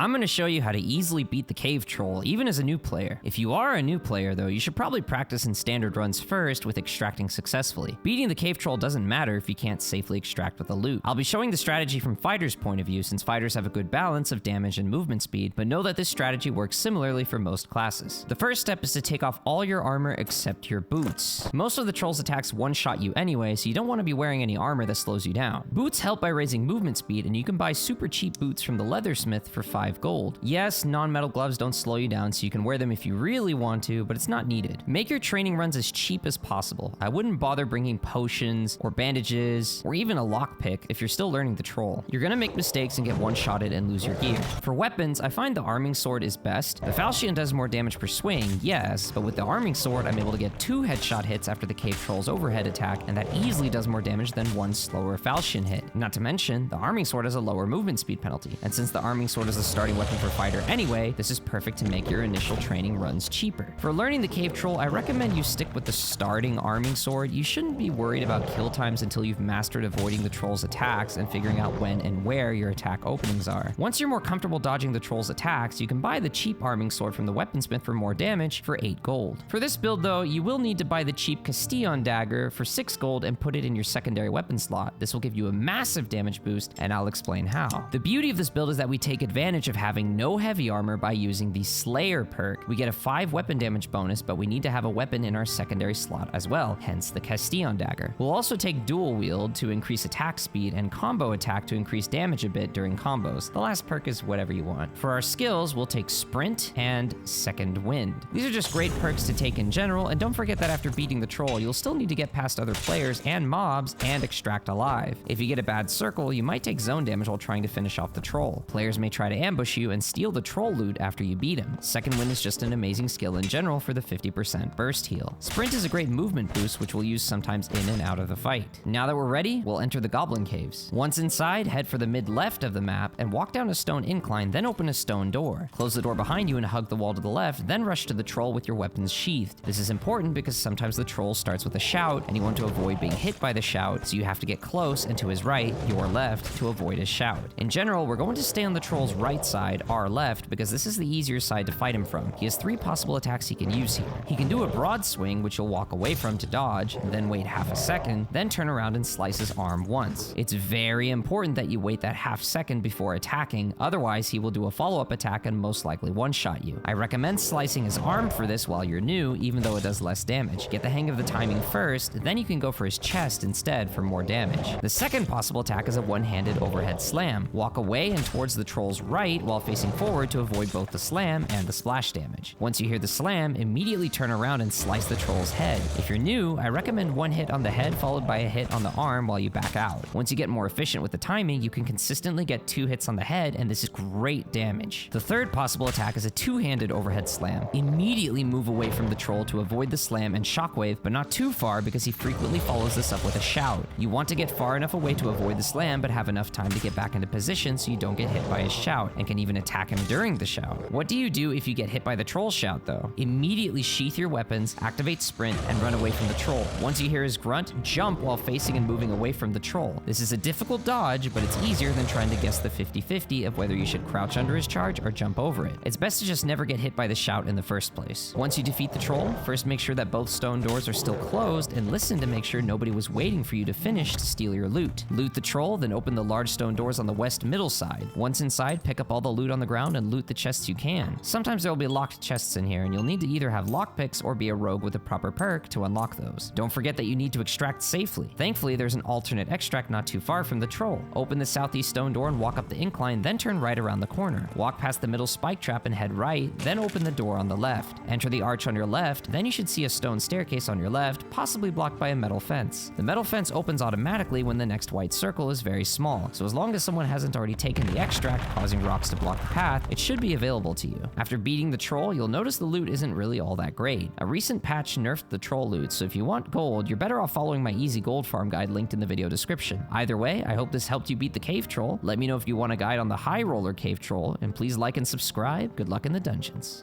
I'm going to show you how to easily beat the cave troll, even as a new player. If you are a new player though, you should probably practice in standard runs first with extracting successfully. Beating the cave troll doesn't matter if you can't safely extract with the loot. I'll be showing the strategy from fighters' point of view since fighters have a good balance of damage and movement speed, but know that this strategy works similarly for most classes. The first step is to take off all your armor except your boots. Most of the troll's attacks one-shot you anyway, so you don't want to be wearing any armor that slows you down. Boots help by raising movement speed, and you can buy super cheap boots from the leathersmith for 5 gold. Yes, non-metal gloves don't slow you down, so you can wear them if you really want to, but it's not needed. Make your training runs as cheap as possible. I wouldn't bother bringing potions or bandages or even a lockpick if you're still learning the troll. You're gonna make mistakes and get one-shotted and lose your gear. For weapons, I find the arming sword is best. The falchion does more damage per swing, yes, but with the arming sword, I'm able to get 2 headshot hits after the cave troll's overhead attack, and that easily does more damage than 1 slower falchion hit. Not to mention, the arming sword has a lower movement speed penalty, and since the arming sword is a starting weapon for fighter anyway, this is perfect to make your initial training runs cheaper. For learning the cave troll, I recommend you stick with the starting arming sword. You shouldn't be worried about kill times until you've mastered avoiding the troll's attacks and figuring out when and where your attack openings are. Once you're more comfortable dodging the troll's attacks, you can buy the cheap arming sword from the weaponsmith for more damage for 8 gold. For this build though, you will need to buy the cheap Castillon dagger for 6 gold and put it in your secondary weapon slot. This will give you a massive damage boost, and I'll explain how. The beauty of this build is that we take advantage of having no heavy armor by using the Slayer perk. We get a 5 weapon damage bonus, but we need to have a weapon in our secondary slot as well, hence the Castillon dagger. We'll also take dual wield to increase attack speed and combo attack to increase damage a bit during combos. The last perk is whatever you want. For our skills, we'll take sprint and second wind. These are just great perks to take in general, and don't forget that after beating the troll, you'll still need to get past other players and mobs and extract alive. If you get a bad circle, you might take zone damage while trying to finish off the troll. Players may try to ambush you and steal the troll loot after you beat him. Second wind is just an amazing skill in general for the 50% burst heal. Sprint is a great movement boost, which we'll use sometimes in and out of the fight. Now that we're ready, we'll enter the goblin caves. Once inside, head for the mid-left of the map and walk down a stone incline, then open a stone door. Close the door behind you and hug the wall to the left, then rush to the troll with your weapons sheathed. This is important because sometimes the troll starts with a shout, and you want to avoid being hit by the shout, so you have to get close and to his right, your left, to avoid his shout. In general, we're going to stay on the troll's right side, our left, because this is the easier side to fight him from. He has 3 possible attacks he can use here. He can do a broad swing, which you'll walk away from to dodge, then wait half a second, then turn around and slice his arm once. It's very important that you wait that half second before attacking, otherwise he will do a follow-up attack and most likely one-shot you. I recommend slicing his arm for this while you're new, even though it does less damage. Get the hang of the timing first, then you can go for his chest instead for more damage. The second possible attack is a one-handed overhead slam. Walk away and towards the troll's right while facing forward to avoid both the slam and the splash damage. Once you hear the slam, immediately turn around and slice the troll's head. If you're new, I recommend 1 hit on the head followed by a hit on the arm while you back out. Once you get more efficient with the timing, you can consistently get 2 hits on the head, and this is great damage. The third possible attack is a 2-handed overhead slam. Immediately move away from the troll to avoid the slam and shockwave, but not too far because he frequently follows this up with a shout. You want to get far enough away to avoid the slam, but have enough time to get back into position so you don't get hit by his shout, and can even attack him during the shout. What do you do if you get hit by the troll shout though? Immediately sheath your weapons, activate sprint, and run away from the troll. Once you hear his grunt, jump while facing and moving away from the troll. This is a difficult dodge, but it's easier than trying to guess the 50-50 of whether you should crouch under his charge or jump over it. It's best to just never get hit by the shout in the first place. Once you defeat the troll, first make sure that both stone doors are still closed and listen to make sure nobody was waiting for you to finish to steal your loot. Loot the troll, then open the large stone doors on the west middle side. Once inside, pick up all the loot on the ground and loot the chests you can. Sometimes there will be locked chests in here, and you'll need to either have lockpicks or be a rogue with a proper perk to unlock those. Don't forget that you need to extract safely. Thankfully, there's an alternate extract not too far from the troll. Open the southeast stone door and walk up the incline, then turn right around the corner. Walk past the middle spike trap and head right, then open the door on the left. Enter the arch on your left, then you should see a stone staircase on your left, possibly blocked by a metal fence. The metal fence opens automatically when the next white circle is very small, so as long as someone hasn't already taken the extract, causing rocks to block the path, it should be available to you. After beating the troll, you'll notice the loot isn't really all that great. A recent patch nerfed the troll loot, so if you want gold, you're better off following my easy gold farm guide linked in the video description. Either way, I hope this helped you beat the cave troll. Let me know if you want a guide on the high roller cave troll, and please like and subscribe. Good luck in the dungeons.